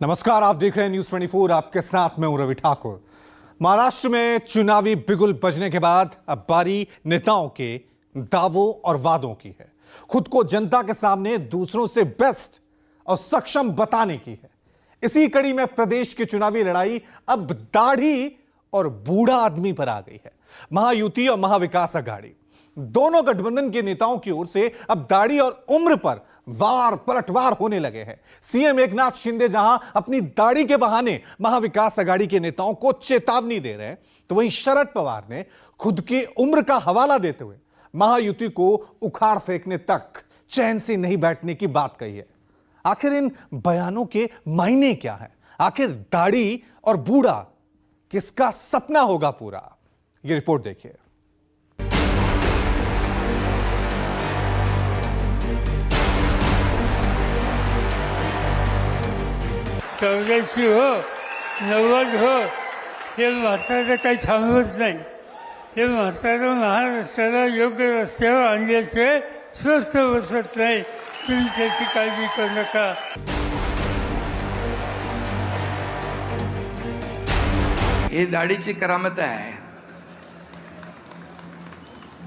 नमस्कार, आप देख रहे हैं न्यूज 24। आपके साथ मैं हूं रवि ठाकुर। महाराष्ट्र में चुनावी बिगुल बजने के बाद अब बारी नेताओं के दावों और वादों की है। खुद को जनता के सामने दूसरों से बेस्ट और सक्षम बताने की है। इसी कड़ी में प्रदेश की चुनावी लड़ाई अब दाढ़ी और बूढ़ा आदमी पर आ गई है। महायुति और महाविकास अघाड़ी दोनों गठबंधन के नेताओं की ओर से अब दाढ़ी और उम्र पर वार पलटवार होने लगे हैं। सीएम एकनाथ शिंदे जहां अपनी दाढ़ी के बहाने महाविकास अघाड़ी के नेताओं को चेतावनी दे रहे हैं, तो वहीं शरद पवार ने खुद की उम्र का हवाला देते हुए महायुति को उखाड़ फेंकने तक चैन से नहीं बैठने की बात कही है। आखिर इन बयानों के मायने क्या है? आखिर दाढ़ी और बूढ़ा किसका सपना होगा पूरा? ये रिपोर्ट देखिए। चौऱ्याऐंशी हो 90 हो हे म्हातारं काही थांबवत नाही. हे म्हातारं महाराष्ट्राला योग्य रस्त्यावर आणल्याशिवाय स्वस्थ बसत नाही. तुम्ही त्याची काळजी करू नका. ही दाढीची करामत आहे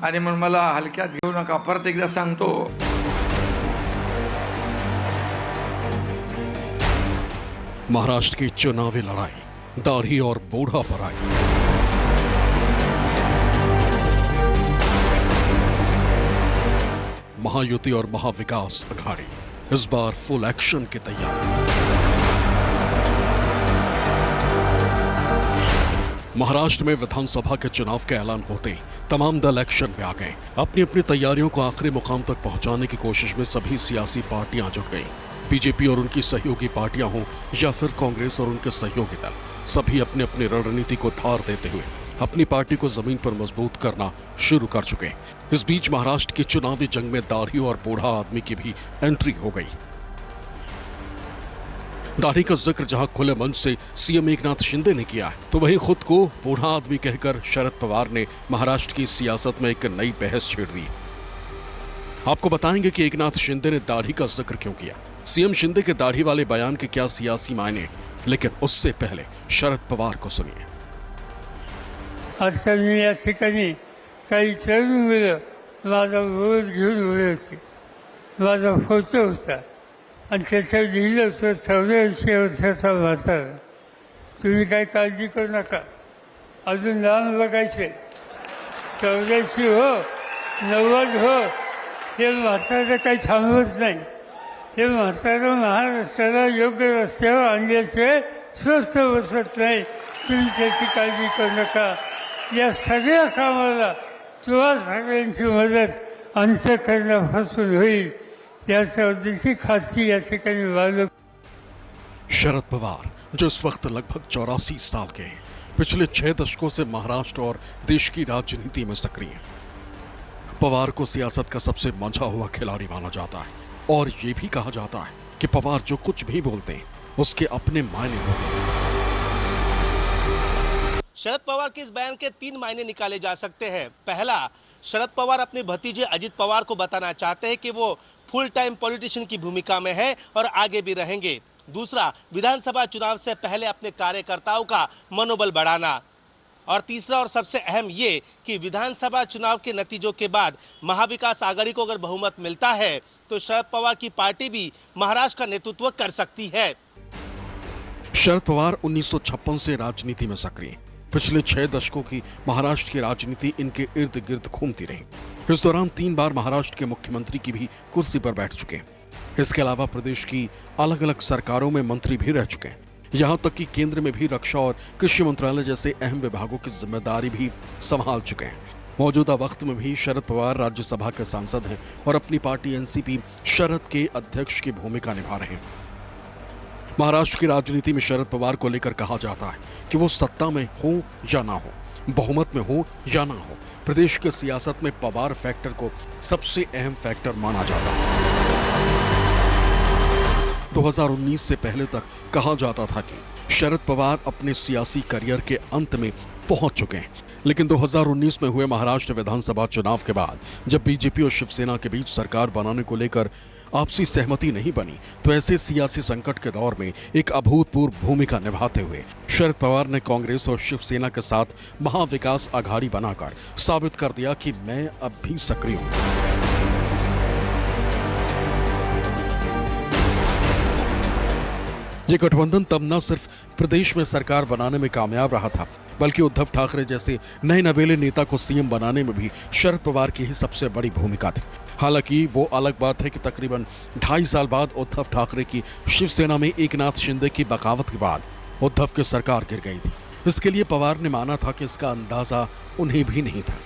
आणि म्हणून मला हलक्यात घेऊ नका. परत एकदा सांगतो, महाराष्ट्र की चुनावी लड़ाई दाढ़ी और बूढ़ा पर आई। महायुति और महाविकास अघाड़ी इस बार फुल एक्शन की तैयारी। महाराष्ट्र में विधानसभा के चुनाव के ऐलान होते ही तमाम दल एक्शन में आ गए। अपनी अपनी तैयारियों को आखिरी मुकाम तक पहुंचाने की कोशिश में सभी सियासी पार्टियां जुट गईं। बीजेपी और उनकी सहयोगी पार्टियां हों या फिर कांग्रेस और उनके सहयोगी दल, सभी अपनी अपनी रणनीति को धार देते हुए अपनी पार्टी को जमीन पर मजबूत करना शुरू कर चुके। इस बीच महाराष्ट्र की चुनावी जंग में दाढ़ी और बूढ़ा आदमी की भी एंट्री हो गई। दाढ़ी का जिक्र जहां खुले मंच से सीएम एकनाथ शिंदे ने किया है, तो वहीं खुद को बूढ़ा आदमी कहकर शरद पवार ने महाराष्ट्र की सियासत में एक नई बहस छेड़ दी। आपको बताएंगे कि एकनाथ शिंदे ने दाढ़ी का जिक्र क्यों किया, सीएम शिंदे के दाढ़ी वाले बयान के क्या सियासी मायने, लेकिन उससे पहले शरद पवार को सुनिए। आता मी या ठिकाणी काही तरुण मुलं माझा विरोध घेऊन उभे होते. माझा फोटो होता आणि त्याच्यावर लिहिलं होतं 84 वर्षाचा म्हातारा. तुम्ही काही काळजी करू नका, अजून लांब बघायचे. 84 हो 90 हो हे म्हातारं काही थांबवत नाही. हे म्हातारं महाराष्ट्राला योग्य रस्त्यावर आणल्याशिवाय स्वस्थ बसत नाही. तुम्ही त्याची काळजी करू नका. या सगळ्या कामाला तुम्हा सगळ्यांची मदत अंतःकरणापासून होईल याच्या उद्देशी खात्री या ठिकाणी बाळगतो. शरद पवार जो इस वक्त लगभग 84 साल के हैं, पिछले 6 दशकों से महाराष्ट्र और देश की राजनीति में सक्रिय हैं। पवार को सियासत का सबसे मंझा हुआ खिलाड़ी माना जाता है और ये भी कहा जाता है कि पवार जो कुछ भी बोलते हैं उसके अपने मायने होते हैं। शरद पवार के इस बयान के 3 मायने निकाले जा सकते हैं। पहला, शरद पवार अपने भतीजे अजित पवार को बताना चाहते हैं कि वो फुल टाइम पॉलिटिशियन की भूमिका में है और आगे भी रहेंगे। दूसरा, विधानसभा चुनाव से पहले अपने कार्यकर्ताओं का मनोबल बढ़ाना। और तीसरा और सबसे अहम ये कि विधानसभा चुनाव के नतीजों के बाद महाविकास आघाड़ी को अगर बहुमत मिलता है तो शरद पवार की पार्टी भी महाराष्ट्र का नेतृत्व कर सकती है। शरद पवार 1956 से राजनीति में सक्रिय। पिछले 6 दशकों की महाराष्ट्र की राजनीति इनके इर्द गिर्द घूमती रही। इस दौरान 3 बार महाराष्ट्र के मुख्यमंत्री की भी कुर्सी पर बैठ चुके। इसके अलावा प्रदेश की अलग अलग सरकारों में मंत्री भी रह चुके हैं। यहाँ तक कि केंद्र में भी रक्षा और कृषि मंत्रालय जैसे अहम विभागों की जिम्मेदारी भी संभाल चुके हैं। मौजूदा वक्त में भी शरद पवार राज्यसभा के सांसद हैं और अपनी पार्टी एनसीपी शरद के अध्यक्ष की भूमिका निभा रहे हैं। महाराष्ट्र की राजनीति में शरद पवार को लेकर कहा जाता है कि वो सत्ता में हो या ना हो, बहुमत में हो या ना हो, प्रदेश के सियासत में पवार फैक्टर को सबसे अहम फैक्टर माना जाता है। 2019 से पहले तक कहा जाता था कि शरद पवार अपने सियासी करियर के अंत में पहुंच चुके हैं, लेकिन 2019 में हुए महाराष्ट्र विधानसभा चुनाव के बाद जब बीजेपी और शिवसेना के बीच सरकार बनाने को लेकर आपसी सहमति नहीं बनी तो ऐसे सियासी संकट के दौर में एक अभूतपूर्व भूमिका निभाते हुए शरद पवार ने कांग्रेस और शिवसेना के साथ महाविकास आघाड़ी बनाकर साबित कर दिया कि मैं अब भी सक्रिय हूं। ये गठबंधन तब न सिर्फ प्रदेश में सरकार बनाने में कामयाब रहा था, बल्कि उद्धव ठाकरे जैसे नए नवेले नेता को सीएम बनाने में भी शरद पवार की ही सबसे बड़ी भूमिका थी। हालांकि वो अलग बात है कि तकरीबन 2.5 साल बाद उद्धव ठाकरे की शिवसेना में एकनाथ शिंदे की बगावत के बाद उद्धव की सरकार गिर गई थी। इसके लिए पवार ने माना था कि इसका अंदाजा उन्हें भी नहीं था।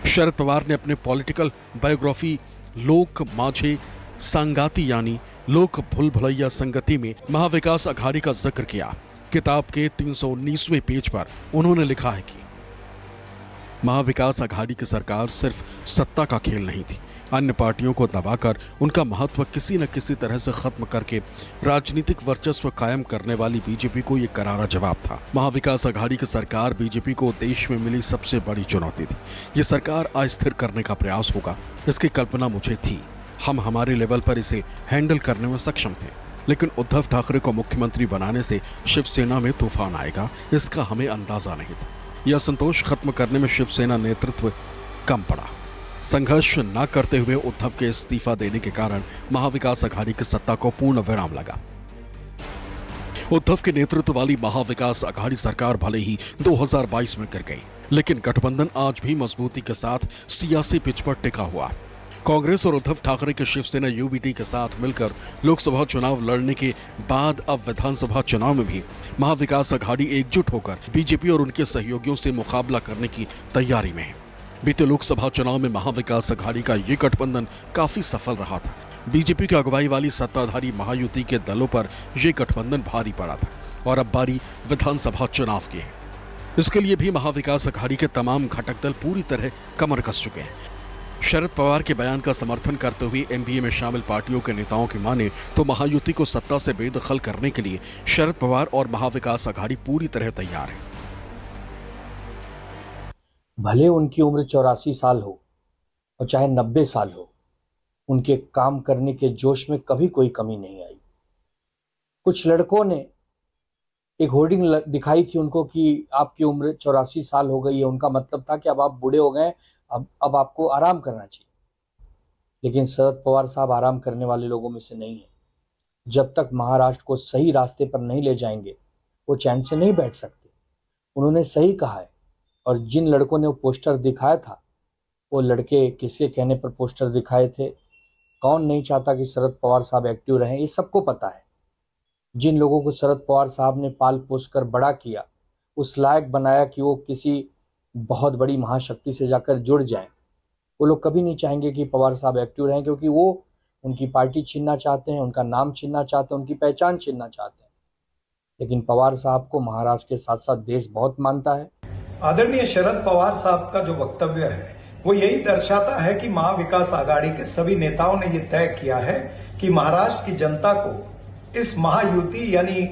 शरद पवार ने अपने पॉलिटिकल बायोग्राफी लोक माझे संगाती यानी लोक भूल भुलैया संगति में महाविकास आघाड़ी का जिक्र किया। किताब के 319वें पेज पर उन्होंने लिखा है कि महाविकास आघाड़ी की सरकार सिर्फ सत्ता का खेल नहीं थी, अन्य पार्टियों को दबाकर उनका महत्व किसी न किसी तरह से खत्म करके राजनीतिक वर्चस्व कायम करने वाली बीजेपी को यह करारा जवाब था। महाविकास आघाड़ी की सरकार बीजेपी को देश में मिली सबसे बड़ी चुनौती थी। ये सरकार अस्थिर करने का प्रयास होगा, इसकी कल्पना मुझे थी। हम हमारे लेवल पर इसे हैंडल करने में सक्षम थे, लेकिन उद्धव ठाकरे को मुख्यमंत्री बनाने से शिवसेना में तूफान आएगा, इसका हमें अंदाजा नहीं था। यह असंतोष खत्म करने में शिवसेना नेतृत्व कम पड़ा। संघर्ष न करते हुए उद्धव के इस्तीफा देने के कारण महाविकास आघाड़ी की सत्ता को पूर्ण विराम लगा। उद्धव के नेतृत्व वाली महाविकास आघाड़ी सरकार भले ही 2022 में गिर गई, लेकिन गठबंधन आज भी मजबूती के साथ सियासी पिच पर टिका हुआ। कांग्रेस और उद्धव ठाकरे के शिवसेना यूबीटी के साथ मिलकर लोकसभा चुनाव लड़ने के बाद अब विधानसभा चुनाव में भी महाविकास आघाड़ी एकजुट होकर बीजेपी और उनके सहयोगियों से मुकाबला करने की तैयारी में है। बीते लोकसभा चुनाव में महाविकास आघाड़ी का ये गठबंधन काफी सफल रहा था। बीजेपी की अगुवाई वाली सत्ताधारी महायुति के दलों पर यह गठबंधन भारी पड़ा था और अब बारी विधानसभा चुनाव की है। इसके लिए भी महाविकास आघाड़ी के तमाम घटक दल पूरी तरह कमर कस चुके हैं। शरद पवार के बयान का समर्थन करते हुए एमबीए में शामिल पार्टियों के नेताओं की माने तो महायुति को सत्ता से बेदखल करने के लिए शरद पवार और महाविकास आघाड़ी पूरी तरह तैयार है। भले उनकी उम्र 84 साल हो और चाहे 90 साल हो, उनके काम करने के जोश में कभी कोई कमी नहीं आई। कुछ लड़कों ने एक होर्डिंग दिखाई थी उनको कि आपकी उम्र 84 साल हो गई है, उनका मतलब था कि अब आप बूढ़े हो गए, अब आपको आराम करना चाहिए। लेकिन शरद पवार साहब आराम करने वाले लोगों में से नहीं है। जब तक महाराष्ट्र को सही रास्ते पर नहीं ले जाएंगे वो चैन से नहीं बैठ सकते। उन्होंने सही कहा है। और जिन लड़कों ने वो पोस्टर दिखाया था, वो लड़के किसके कहने पर पोस्टर दिखाए थे? कौन नहीं चाहता कि शरद पवार साहब एक्टिव रहें, ये सबको पता है। जिन लोगों को शरद पवार साहब ने पाल पोस कर बड़ा किया, उस लायक बनाया कि वो किसी बहुत बड़ी महाशक्ति से जाकर जुड़ जाएं, वो लोग कभी नहीं चाहेंगे कि पवार साहब एक्टिव रहें, क्योंकि वो उनकी पार्टी छीनना चाहते हैं, उनका नाम छीनना चाहते हैं, उनकी पहचान छीनना चाहते हैं। लेकिन पवार साहब को महाराष्ट्र के साथ साथ देश बहुत मानता है। आदरणीय शरद पवार साहब का जो वक्तव्य है वो यही दर्शाता है कि महाविकास आघाड़ी के सभी नेताओं ने ये तय किया है कि महाराष्ट्र की जनता को इस महायुति यानी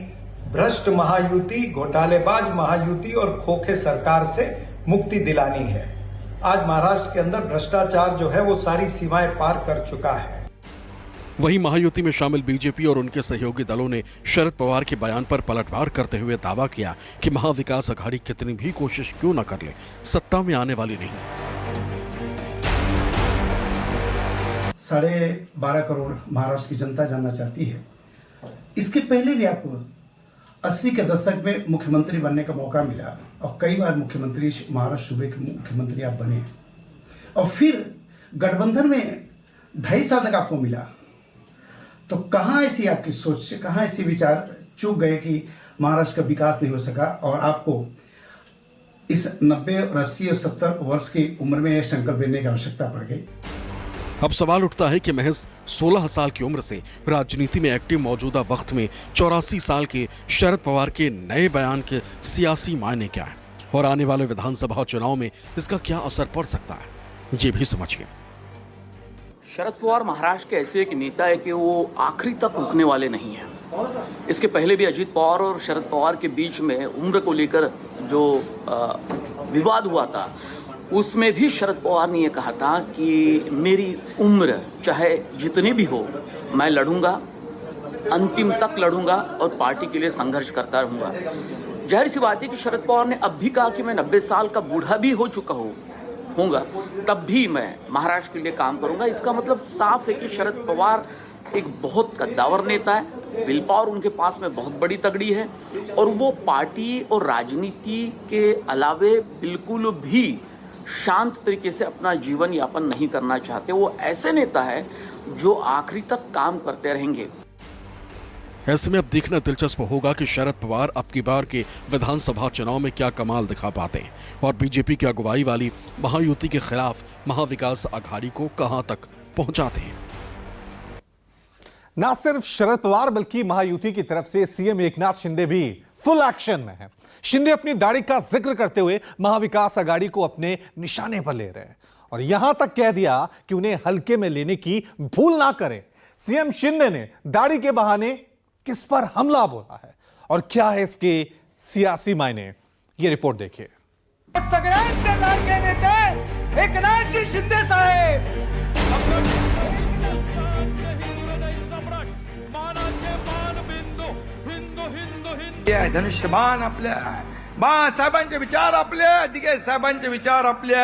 भ्रष्ट महायुति, घोटालेबाज महायुति और खोखे सरकार से मुक्ति दिलानी है। आज महाराष्ट्र के अंदर भ्रष्टाचार जो है वो सारी सीमाएं पार कर चुका है। वहीं महायुति में शामिल बीजेपी और उनके सहयोगी दलों ने शरद पवार के बयान पर पलटवार करते हुए दावा किया कि महाविकास आघाड़ी कितनी भी कोशिश क्यों न कर ले, सत्ता में आने वाली नहीं। 12.5 करोड़ महाराष्ट्र की जनता जानना चाहती है। इसके पहले भी आपको 80 के दशक में मुख्यमंत्री बनने का मौका मिला और कई बार मुख्यमंत्री महाराष्ट्र सूबे के मुख्यमंत्री आप बने, और फिर गठबंधन में 2.5 साल तक आपको मिला। तो कहाँ ऐसी आपकी सोच से, कहाँ ऐसे विचार चूक गए कि महाराष्ट्र का विकास नहीं हो सका और आपको इस 90 और 80 और 70 वर्ष की उम्र में संकल्प लेने की आवश्यकता पड़ गई? अब सवाल उठता है कि महज 16 साल की उम्र से राजनीति में एक्टिव मौजूदा वक्त में 84 साल के शरद पवार के नए बयान के सियासी मायने क्या है और आने वाले विधानसभा चुनाव में इसका क्या असर पड़ सकता है, ये भी समझिए। शरद पवार महाराष्ट्र के ऐसे एक नेता है कि वो आखिरी तक रुकने वाले नहीं हैं। इसके पहले भी अजीत पवार और शरद पवार के बीच में उम्र को लेकर जो विवाद हुआ था, उसमें भी शरद पवार ने यह कहा था कि मेरी उम्र चाहे जितनी भी हो, मैं लड़ूंगा, अंतिम तक लड़ूंगा और पार्टी के लिए संघर्ष करता रहूंगा। जाहिर सी बात है कि शरद पवार ने अब भी कहा कि मैं 90 साल का बूढ़ा भी हो चुका होऊंगा, तब भी मैं महाराष्ट्र के लिए काम करूंगा। इसका मतलब साफ है कि शरद पवार एक बहुत कद्दावर नेता है। विल पावर उनके पास में बहुत बड़ी तगड़ी है और वो पार्टी और राजनीति के अलावे बिल्कुल भी शांत तरीके से अपना जीवन यापन नहीं करना चाहते। वो ऐसे नेता है जो आखिरी तक काम करते रहेंगे। ऐसे में अब देखना दिलचस्प होगा कि शरद पवार अब की बार के विधानसभा चुनाव में क्या कमाल दिखा पाते हैं और बीजेपी की अगुवाई वाली महायुति के खिलाफ महाविकास आघाड़ी को कहां तक पहुंचाते हैं। ना सिर्फ शरद पवार बल्कि महायुति की तरफ से सीएम एकनाथ शिंदे भी फुल एक्शन में है। शिंदे अपनी दाढ़ी का जिक्र करते हुए महाविकास आघाड़ी को अपने निशाने पर ले रहे हैं और यहां तक कह दिया कि उन्हें हल्के में लेने की भूल ना करें। सीएम शिंदे ने दाढ़ी के बहाने किस पर हमला बोला है और क्या है इसके सियासी मायने, ये रिपोर्ट देखिए। सगळ्यांचे लाडके नेते एकनाथजी शिंदे साहेब, धनुष्यबाण आपल्या, बाळासाहेबांचे विचार आपले, दिगे साहेबांचे विचार आपले।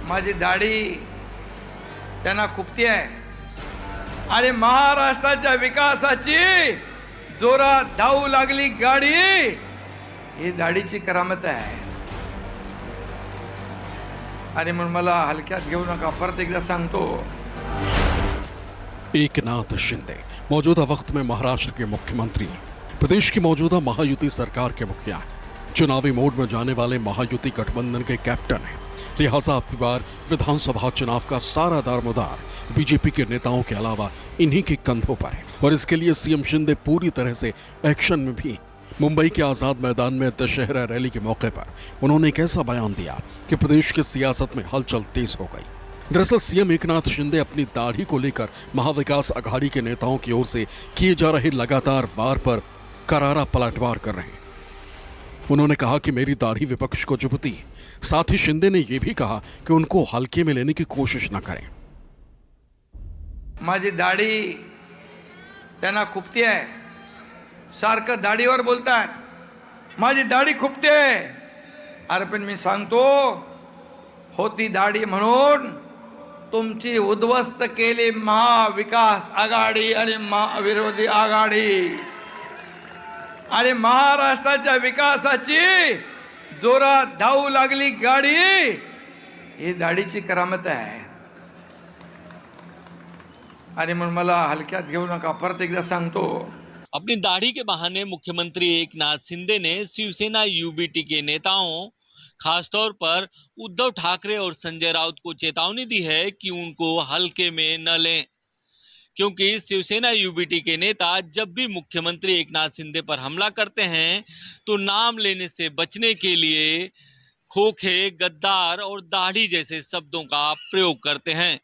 माझी दाढी त्यांना खुपती आहे आणि महाराष्ट्राच्या विकासाची जोरात धावू लागली गाडी, ही दाढीची करामत आहे आणि म्हणून मला हलक्यात घेऊ नका। परत एकदा सांगतो, एकनाथ शिंदे मौजूदा वक्त में महाराष्ट्र के मुख्यमंत्री, प्रदेश की मौजूदा महायुति सरकार के मुखिया, चुनावी मोड में जाने वाले महायुति गठबंधन के कैप्टन हैं। लिहाजा अब की बार विधानसभा चुनाव का सारा दारोमदार बीजेपी के नेताओं के अलावा इन्हीं के कंधों पर है और इसके लिए सीएम शिंदे पूरी तरह से एक्शन में भी। मुंबई के आजाद मैदान में दशहरा रैली के मौके पर उन्होंने एक ऐसा बयान दिया कि प्रदेश की सियासत में हलचल तेज हो गई। दरअसल सीएम एकनाथ शिंदे अपनी दाढ़ी को लेकर महाविकास आघाड़ी के नेताओं की ओर से किए जा रहे लगातार वार पर करारा पलटवार कर रहे हैं। उन्होंने कहा कि मेरी दाढ़ी विपक्ष को चुभती। साथ ही शिंदे ने यह भी कहा कि उनको हल्के में लेने की कोशिश न करें। माझी दाढी त्यांना खुपती आहे, सारखं दाढीवर बोलतात, माझी दाढी खुपते। अरे पण मी सांगतो, होती दाढी म्हणून तुमची उद्ध्वस्त केली महाविकास आघाडी आणि महाविरोधी आघाडी आणि महाराष्ट्राच्या विकासाची जोरात धावू लागली गाडी, ही दाढीची करामत आहे आणि म्हणून मला हलक्यात घेऊ नका। परत एकदा सांगतो, अपनी दाढ़ी के बहाने मुख्यमंत्री एकनाथ शिंदे ने शिवसेना यूबीटी के नेताओं, खासतौर पर उद्धव ठाकरे और संजय राउत को चेतावनी दी है कि उनको हल्के में न लें, क्योंकि शिवसेना यूबीटी के नेता जब भी मुख्यमंत्री एकनाथ शिंदे पर हमला करते हैं तो नाम लेने से बचने के लिए खोखे, गद्दार और दाढ़ी जैसे शब्दों का प्रयोग करते हैं।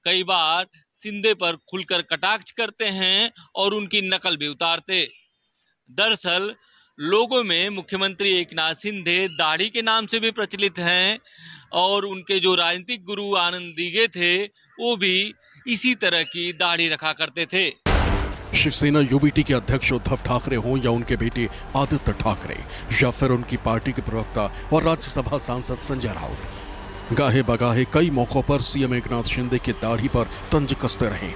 कई बार शिंदे पर खुलकर कटाक्ष करते हैं और उनकी नकल भी उतारते। दरअसल लोगों में मुख्यमंत्री एकनाथ शिंदे दाढ़ी के नाम से भी प्रचलित हैं और उनके जो राजनीतिक गुरु आनंद दीघे थे वो भी इसी तरह की दाढ़ी रखा करते थे। शिवसेना यूबीटी के अध्यक्ष उद्धव ठाकरे हों या उनके बेटे आदित्य ठाकरे या फिर उनकी पार्टी के प्रवक्ता और राज्यसभा सांसद संजय राउत, गाहे बगाहे कई मौकों पर सीएम एकनाथ शिंदे की दाढ़ी पर तंज कसते रहे।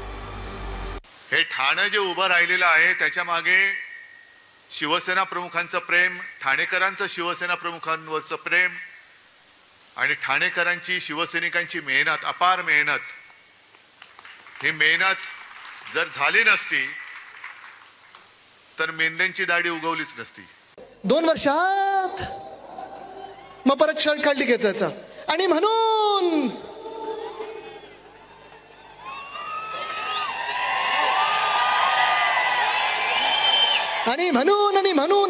हे ठाणे जे उभं राहिलेलं आहे त्याच्या मागे शिवसेना प्रमुखांचं प्रेम, ठाणेकरांचं शिवसेना प्रमुखांवरचं प्रेम आणि ठाणेकरांची शिवसैनिकांची मेहनत, अपार मेहनत, ही मेहनत जर झाली नसती तर मेंढ्यांची दाढी उगवलीच नसती। 2 वर्षात मग परत शर्ट खाली घ्यायचा आणि म्हणून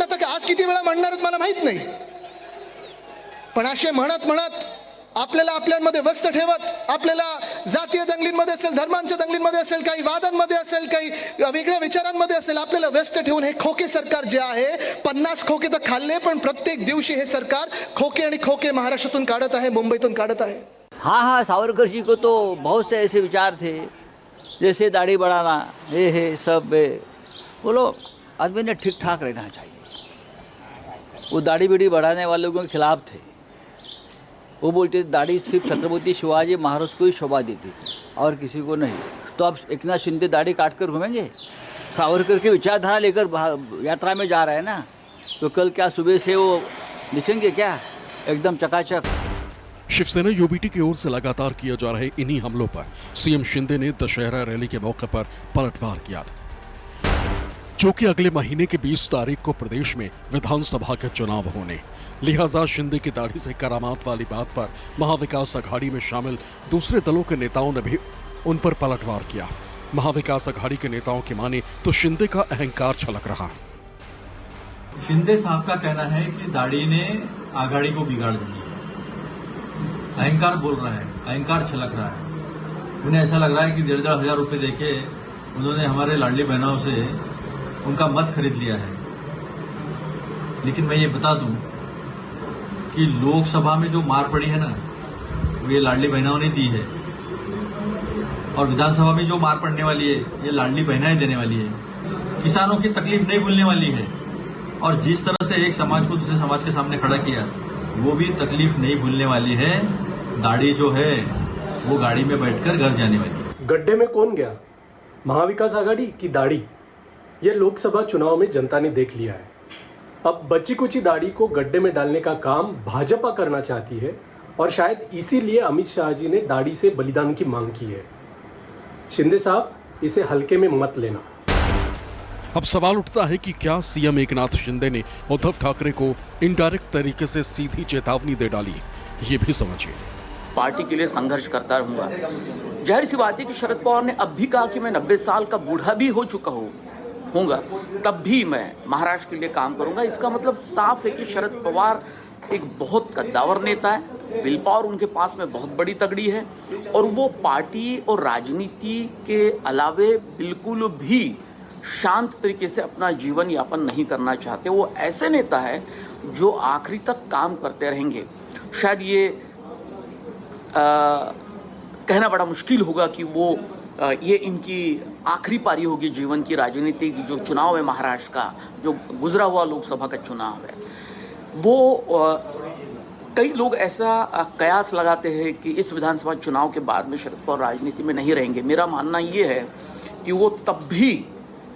आता आज किती वेळा म्हणणार मला माहित नाही, पण असे म्हणत म्हणत आपल्याला आपल्यामध्ये व्यस्त ठेवत, आपल्याला जातीय दंगलींमध्ये असेल, धर्मांच्या दंगलींमध्ये असेल, काही वादांमध्ये असेल, काही वेगळ्या विचारांमध्ये असेल, आपल्याला व्यस्त ठेवून हे खोके सरकार जे आहे, 50 खोके तर खाल्ले, पण प्रत्येक दिवशी हे सरकार खोके आणि खोके महाराष्ट्रातून काढत आहे, मुंबईतून काढत आहे. हाँ, सावरकर जी को तो बहुत से ऐसे विचार थे, जैसे दाढ़ी बढ़ाना, ये सब बोलो आदमी ने ठीक ठाक रहना चाहिए. वो दाढ़ी बीड़ी बढ़ाने वालों के खिलाफ थे. वो बोलते दाढ़ी सिर्फ छत्रपति शिवाजी महाराज को ही शोभा देती थी और किसी को नहीं. तो अब एकनाथ शिंदे दाढ़ी काट कर घूमेंगे? सावरकर की विचारधारा लेकर यात्रा में जा रहे हैं ना, तो कल क्या सुबह से वो दिखेंगे क्या एकदम चकाचक? शिवसेना यूबीटी की ओर से लगातार किए जा रहे इन्हीं हमलों पर सीएम शिंदे ने दशहरा रैली के मौके पर पलटवार किया था. चूंकि अगले महीने की 20 तारीख को प्रदेश में विधानसभा के चुनाव होने, लिहाजा शिंदे की दाढ़ी से करामात वाली बात पर महाविकास अघाड़ी में शामिल दूसरे दलों के नेताओं ने भी उन पर पलटवार किया. महाविकास अघाड़ी के नेताओं की माने तो शिंदे का अहंकार छलक रहा. शिंदे साहब का कहना है कि दाढ़ी ने आघाड़ी को बिगाड़ दिया. अहंकार बोल रहा है, अहंकार छलक रहा है. उन्हें ऐसा लग रहा है कि 1,500 रुपए देके उन्होंने हमारे लाडली बहनों से उनका मत खरीद लिया है. लेकिन मैं ये बता दूं कि लोकसभा में जो मार पड़ी है ना, वो ये लाडली बहनों ने दी है, और विधानसभा में जो मार पड़ने वाली है, ये लाडली बहनाएं देने वाली है. किसानों की तकलीफ नहीं भूलने वाली है, और जिस तरह से एक समाज को दूसरे समाज के सामने खड़ा किया, वो भी तकलीफ नहीं भूलने वाली है. दाढ़ी जो है वो गाड़ी में बैठकर घर जाने वाली है. गड्ढे में कौन गया, महाविकास आघाड़ी की दाढ़ी? ये लोकसभा चुनाव में जनता ने देख लिया है. अब बची कुची दाढ़ी को गड्ढे में डालने का काम भाजपा करना चाहती है, और शायद इसीलिए अमित शाह जी ने दाढ़ी से बलिदान की मांग की है. शिंदे साहब, इसे हल्के में मत लेना. अब सवाल उठता है कि क्या सीएम एकनाथ शिंदे ने उद्धव ठाकरे को इनडायरेक्ट तरीके से सीधी चेतावनी दे डाली? ये भी समझिए. पार्टी के लिए संघर्ष करता रहूंगा. जाहिर सी बात है कि शरद पवार ने अब भी कहा कि मैं 90 साल का बूढ़ा भी हो चुका होऊंगा, तब भी मैं महाराष्ट्र के लिए काम करूंगा. इसका मतलब साफ है कि शरद पवार एक बहुत कद्दावर नेता है. विल पावर उनके पास में बहुत बड़ी तगड़ी है, और वो पार्टी और राजनीति के अलावे बिल्कुल भी शांत तरीके से अपना जीवन यापन नहीं करना चाहते. वो ऐसे नेता है जो आखिरी तक काम करते रहेंगे. शायद ये कहना बड़ा मुश्किल होगा कि वो ये इनकी आखिरी पारी होगी जीवन की. राजनीति की जो चुनाव है महाराष्ट्र का, जो गुजरा हुआ लोकसभा का चुनाव है, वो कई लोग ऐसा कयास लगाते हैं कि इस विधानसभा चुनाव के बाद में शरद पवार राजनीति में नहीं रहेंगे. मेरा मानना ये है कि वो तब भी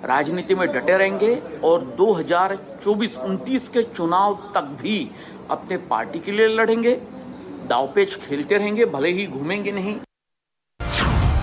राजनीति में डटे रहेंगे, और 2024-29 के चुनाव तक भी अपने पार्टी के लिए लड़ेंगे, दावपेच खेलते रहेंगे, भले ही घूमेंगे नहीं.